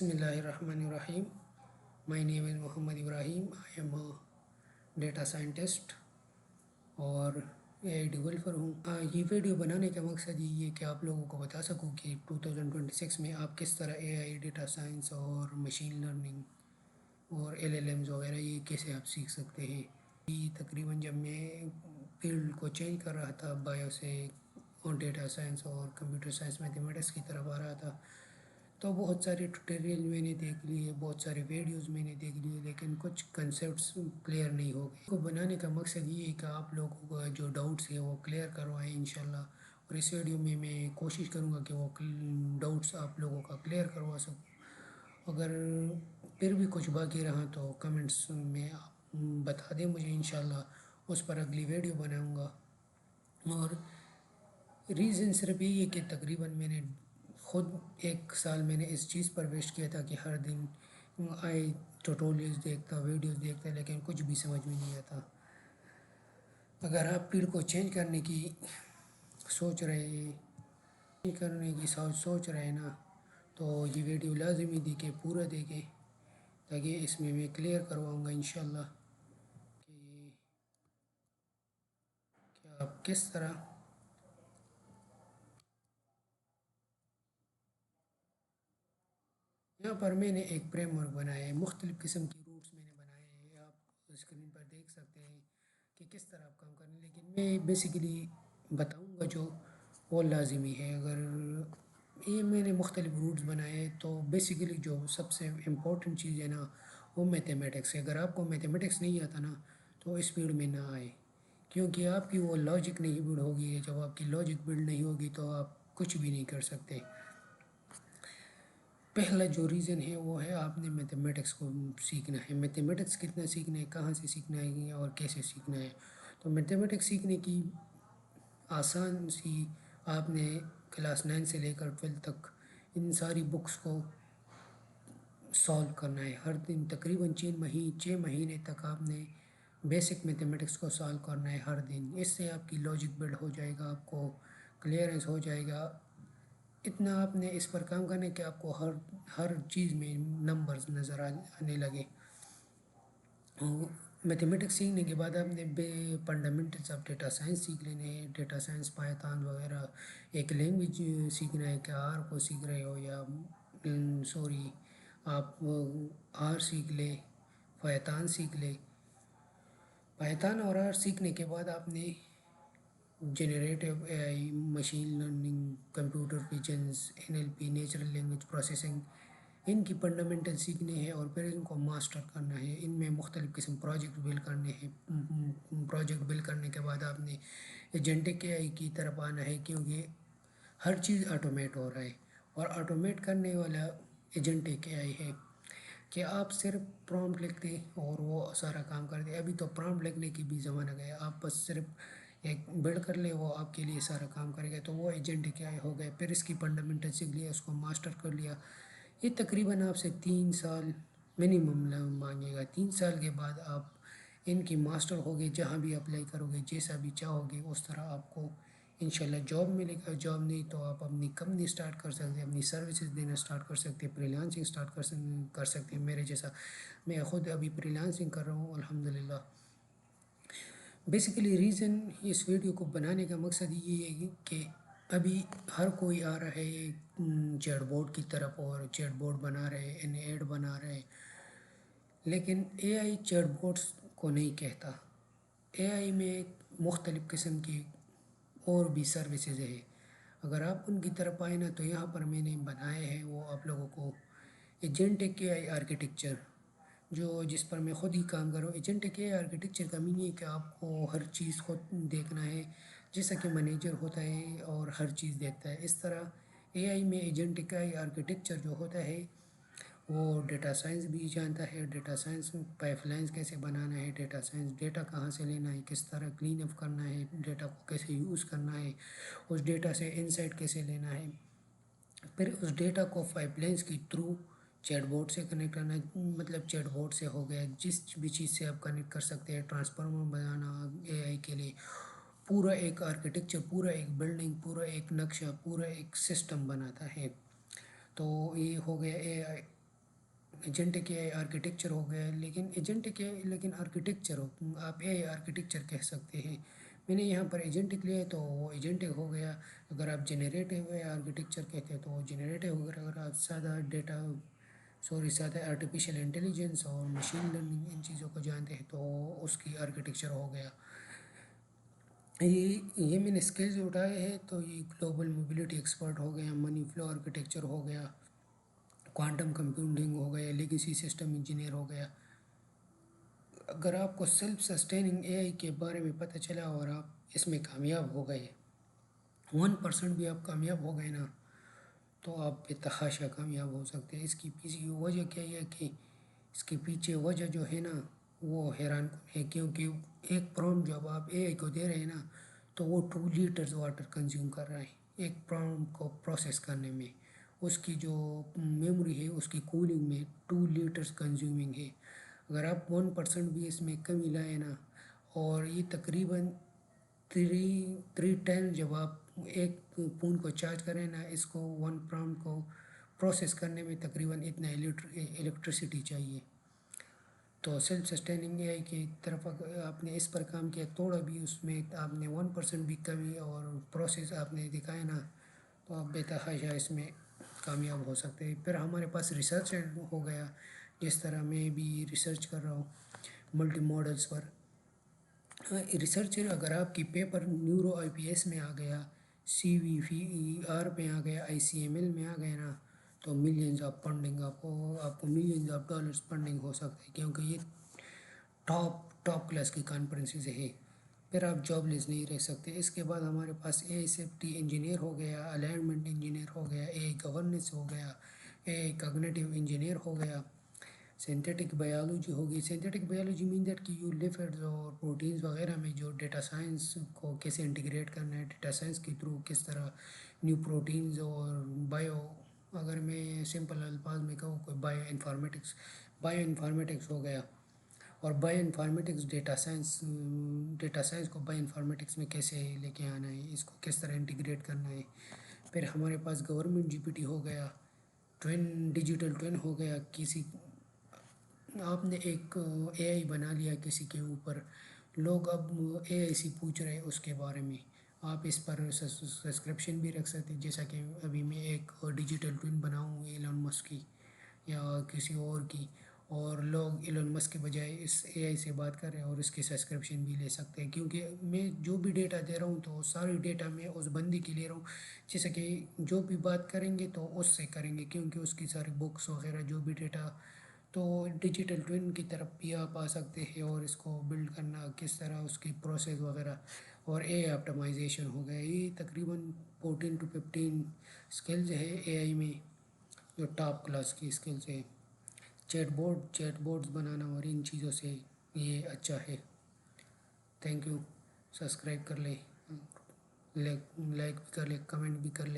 Bismillahirrahmanirrahim. My name is Muhammad Ibrahim. I am a data scientist اور اے آئی developer ہوں. یہ video بنانے کا مقصد یہ ہے کہ آپ لوگوں کو بتا سکوں کہ 2026 میں آپ کس طرح اے آئی، ڈیٹا سائنس اور مشین لرننگ اور LLMs وغیرہ یہ کیسے آپ سیکھ سکتے ہیں. تقریباً جب میں فیلڈ کو چینج کر رہا تھا بایو سے اور ڈیٹا سائنس اور کمپیوٹر سائنس میتھمیٹکس کی طرف آ رہا تھا، تو بہت سارے ٹیوٹوریل میں نے دیکھ لیے، بہت سارے ویڈیوز میں نے دیکھ لیے، لیکن کچھ کنسیپٹس کلیئر نہیں ہو گئے. کو بنانے کا مقصد یہ ہے کہ آپ لوگوں کا جو ڈاؤٹس ہیں وہ کلیئر کروائیں انشاءاللہ. اور اس ویڈیو میں میں کوشش کروں گا کہ وہ ڈاؤٹس آپ لوگوں کا کلیئر کروا سکوں. اگر پھر بھی کچھ باقی رہا تو کمنٹس میں آپ بتا دیں مجھے، انشاءاللہ اس پر اگلی ویڈیو بناؤں گا. اور ریزن صرف یہی ہے کہ تقریباً میں نے خود 1 سال میں نے اس چیز پر ویسٹ کیا تھا کہ ہر دن ٹوٹوریلز دیکھتا، ویڈیوز دیکھتا، لیکن کچھ بھی سمجھ میں نہیں آتا. اگر آپ فیلڈ کو چینج کرنے کی سوچ رہے ہیں نا، تو یہ ویڈیو لازمی دیکھیں، پورا دیکھیں، تاکہ اس میں کلیئر کرواؤں گا انشاءاللہ کہ آپ کس طرح یہاں پر میں نے ایک فریم ورک بنایا ہے. مختلف قسم کی روٹس میں نے بنائے ہیں، آپ اسکرین پر دیکھ سکتے ہیں کہ کس طرح آپ کام کریں. لیکن میں بیسیکلی بتاؤں گا جو وہ لازمی ہے. اگر یہ میں نے مختلف روٹس بنائے ہیں تو بیسیکلی جو سب سے امپورٹنٹ چیز ہے نا وہ میتھمیٹکس ہے. اگر آپ کو میتھمیٹکس نہیں آتا نا تو اس فیلڈ میں نہ آئے، کیونکہ آپ کی وہ لاجک نہیں بلڈ ہوگی. جب آپ کی لاجک بلڈ نہیں ہوگی تو آپ کچھ بھی نہیں کر سکتے. پہلا جو ریزن ہے وہ ہے آپ نے میتھمیٹکس کو سیکھنا ہے. میتھمیٹکس کتنا سیکھنا ہے، کہاں سے سیکھنا ہے اور کیسے سیکھنا ہے. تو میتھمیٹکس سیکھنے کی آسان سی، آپ نے کلاس 9 سے لے کر 12 تک ان ساری بکس کو سالو کرنا ہے. ہر دن تقریباً 6 مہینے تک آپ نے بیسک میتھمیٹکس کو سالو کرنا ہے ہر دن. اس سے آپ کی لاجک بلڈ ہو جائے گا، آپ کو کلیئرنس ہو جائے گا. اتنا آپ نے اس پر کام کرنا ہے کہ آپ کو ہر چیز میں نمبرز نظر آنے لگے. میتھمیٹکس سیکھنے کے بعد آپ نے فنڈامنٹلز آف ڈیٹا سائنس سیکھ لینے ہیں. ڈیٹا سائنس، پائتھن وغیرہ ایک لینگویج سیکھنا ہے کہ آر کو سیکھ رہے ہو یا آپ آر سیکھ لے، پائتھن سیکھ لے. پائتھن اور آر سیکھنے کے بعد آپ نے generative A I, machine learning, computer visions, NLP، natural language processing, ان کی فنڈامنٹل سیکھنے ہیں اور پھر ان کو ماسٹر کرنا ہے. ان میں مختلف قسم پروجیکٹ بلڈ کرنے ہیں. پروجیکٹ بلڈ کرنے کے بعد آپ نے ایجنٹک اے آئی کی طرف آنا ہے، کیونکہ ہر چیز آٹومیٹ ہو رہا ہے. اور آٹومیٹ کرنے والا ایجنٹک اے آئی ہے کہ آپ صرف پرامپٹ لکھتے اور وہ سارا کام کر دے. ابھی تو پرامپٹ لکھنے کی بھی زمانہ گیا، آپ بس صرف ایک بلڈ کر لے، وہ آپ کے لیے سارا کام کرے گا. تو وہ ایجنٹک اے آئی ہو گئے. پھر اس کی فنڈامنٹل سیکھ لیا، اس کو ماسٹر کر لیا. یہ تقریباً آپ سے 3 سال منیمم مانگے گا. 3 سال کے بعد آپ ان کی ماسٹر ہوگے. جہاں بھی اپلائی کرو گے، جیسا بھی چاہو گے اس طرح آپ کو انشاءاللہ جاب ملے گا. جاب نہیں تو آپ اپنی کمپنی سٹارٹ کر سکتے ہیں، اپنی سروسز دینا سٹارٹ کر سکتے ہیں، فری لانسنگ سٹارٹ کر سکتے ہیں میرے جیسا. میں خود ابھی فری لانسنگ کر رہا ہوں الحمدللہ. بیسیکلی ریزن اس ویڈیو کو بنانے کا مقصد یہ ہے کہ ابھی ہر کوئی آ رہا ہے چیٹ بورڈ کی طرف اور چیٹ بورڈ بنا رہے ہیں، ایڈ بنا رہے ہیں. لیکن اے آئی چیٹ بورڈس کو نہیں کہتا. اے آئی میں مختلف قسم کی اور بھی سروسز ہیں. اگر آپ ان کی طرف آئیں نا تو یہاں پر میں نے بنائے ہیں وہ آپ لوگوں کو ایجنٹک اے آئی آرکیٹیکچر، جس پر میں خود ہی کام کر رہا ہوں. ایجنٹک اے آئی آرکیٹیکچر کا میننگ ہے کہ آپ کو ہر چیز خود دیکھنا ہے، جیسا کہ مینیجر ہوتا ہے اور ہر چیز دیکھتا ہے. اس طرح اے آئی میں ایجنٹک اے آئی آرکیٹیکچر جو ہوتا ہے وہ ڈیٹا سائنس بھی جانتا ہے. ڈیٹا سائنس پائپ لائنس کیسے بنانا ہے، ڈیٹا سائنس ڈیٹا کہاں سے لینا ہے، کس طرح کلین اپ کرنا ہے، ڈیٹا کو کیسے یوز کرنا ہے، اس ڈیٹا سے انسائٹ کیسے لینا ہے. پھر اس ڈیٹا کو پائپ لائنس کے تھرو چیٹ بورڈ سے کنیکٹ کرنا ہے. مطلب چیٹ بورڈ سے ہو گیا، جس بھی چیز سے آپ کنیکٹ کر سکتے ہیں. ٹرانسفارمر بنانا اے آئی کے لیے پورا ایک آرکیٹیکچر، پورا ایک بلڈنگ، پورا ایک نقشہ، پورا ایک سسٹم بناتا ہے. تو یہ ہو گیا اے آئی ایجنٹک اے آئی آرکیٹیکچر ہو گیا، لیکن آرکیٹیکچر ہو، آپ اے آئی آرکیٹیکچر کہہ سکتے ہیں۔ میں نے یہاں پر ایجنٹک لیا ہے تو وہ ایجنٹک ہو گیا۔ اگر آپ جنریٹو اے آئی آرکیٹیکچر کہتے ہیں تو وہ جنریٹو ہو گیا۔ اگر آپ سادہ آرٹیفیشیل انٹیلیجنس اور مشین لرننگ ان چیزوں کو جانتے ہیں تو اس کی آرکیٹیکچر ہو گیا۔ یہ میں نے اسکلز اٹھائے ہیں، تو یہ گلوبل موبلٹی ایکسپرٹ ہو گیا، منی فلو آرکیٹیکچر ہو گیا، کوانٹم کمپیوٹنگ ہو گیا، لیگیسی سسٹم انجینئر ہو گیا۔ اگر آپ کو سیلف سسٹیننگ اے آئی کے بارے میں پتہ چلا اور آپ اس میں کامیاب ہو گئے، 1% بھی آپ کامیاب ہو گئے نا، تو آپ بے تحاشا کامیاب ہو سکتے ہیں۔ اس کی پیچھے وجہ کیا ہے کہ اس کے پیچھے وجہ جو ہے نا وہ حیران کن ہے، کیونکہ ایک پرومپٹ جب آپ اے آئی کو دے رہے ہیں نا تو وہ 2 لیٹرز واٹر کنزیوم کر رہا ہے ایک پرومپٹ کو پروسیس کرنے میں۔ اس کی جو میموری ہے اس کی کولنگ میں 2 لیٹرز کنزیومنگ ہے۔ اگر آپ 1% بھی اس میں کمی لائے نا، اور یہ تقریباً 3 جب آپ ایک فون کو چارج کریں نا، اس کو 1 پراؤنڈ کو پروسیس کرنے میں تقریباً اتنا الیکٹریسٹی چاہیے۔ تو سیلف سسٹیننگ اے آئی کی طرف اگر آپ نے اس پر کام کیا، تھوڑا بھی اس میں آپ نے 1% بھی کمی اور پروسیس آپ نے دکھایا نا، تو آپ بے تحاشا اس میں کامیاب ہو سکتے ہیں۔ پھر ہمارے پاس ریسرچ ہو گیا، جس طرح میں بھی ریسرچ کر رہا ہوں ملٹی ماڈلز پر۔ ریسرچر اگر آپ کی پیپر نیورو آئی پی ایس میں آ گیا، CVPR میں آ گیا، ICML میں آ گیا نا، تو ملینز آف فنڈنگ آپ کو ملینز آف ڈالرز فنڈنگ ہو سکتا ہے، کیونکہ یہ ٹاپ کلاس کی کانفرنسز ہے۔ پھر آپ جاب لیس نہیں رہ سکتے۔ اس کے بعد ہمارے پاس اے آئی سیفٹی انجینئر ہو گیا، الائنمنٹ انجینئر ہو گیا، اے آئی گورننس ہو گیا، اے آئی کوگنیٹو انجینئر ہو گیا، سینتھیٹک بایولوجی ہوگی۔ سینتھیٹک بایولوجی مین دیٹ کہ یو لپڈز اور پروٹینز وغیرہ میں جو ڈیٹا سائنس کو کیسے انٹیگریٹ کرنا ہے، ڈیٹا سائنس کے تھرو کس طرح نیو پروٹینز اور اگر میں سمپل الفاظ میں کہوں کوئی بایو انفارمیٹکس ہو گیا، اور بایو انفارمیٹکس ڈیٹا سائنس کو بایو انفارمیٹکس میں کیسے لے کے آنا ہے، اس کو کس طرح انٹیگریٹ کرنا ہے۔ پھر ہمارے پاس گورنمنٹ GPT ہو گیا، ڈیجیٹل ٹوین ہو گیا۔ آپ نے ایک اے آئی بنا لیا کسی کے اوپر، لوگ اب اے آئی سے پوچھ رہے ہیں اس کے بارے میں، آپ اس پر سبسکرپشن بھی رکھ سکتے ہیں، جیسا کہ ابھی میں ایک ڈیجیٹل ٹوین بناؤں ایلن مسک کی یا کسی اور کی، اور لوگ ایلن مسک کے بجائے اس اے آئی سے بات کر رہے ہیں اور اس کی سبسکرپشن بھی لے سکتے ہیں، کیونکہ میں جو بھی ڈیٹا دے رہا ہوں تو ساری ڈیٹا میں اس بندی کی لے رہا ہوں، جیسا کہ جو بھی بات کریں گے تو اس سے کریں گے، کیونکہ اس کی ساری بکس وغیرہ جو بھی ڈیٹا، تو ڈیجیٹل ٹوین کی طرف بھی آپ آ سکتے ہیں، اور اس کو بلڈ کرنا کس طرح اس کی پروسیس وغیرہ، اور اے آئی آپٹمائزیشن ہو گیا۔ یہ تقریباً 14 to 15 اسکلز ہے اے آئی میں جو ٹاپ کلاس کی اسکلز ہے۔ چیٹ بورڈز بنانا اور ان چیزوں سے یہ اچھا ہے۔ تھینک یو، سبسکرائب کر لیں، لائک بھی کر لیں، کمنٹ بھی کر لیں۔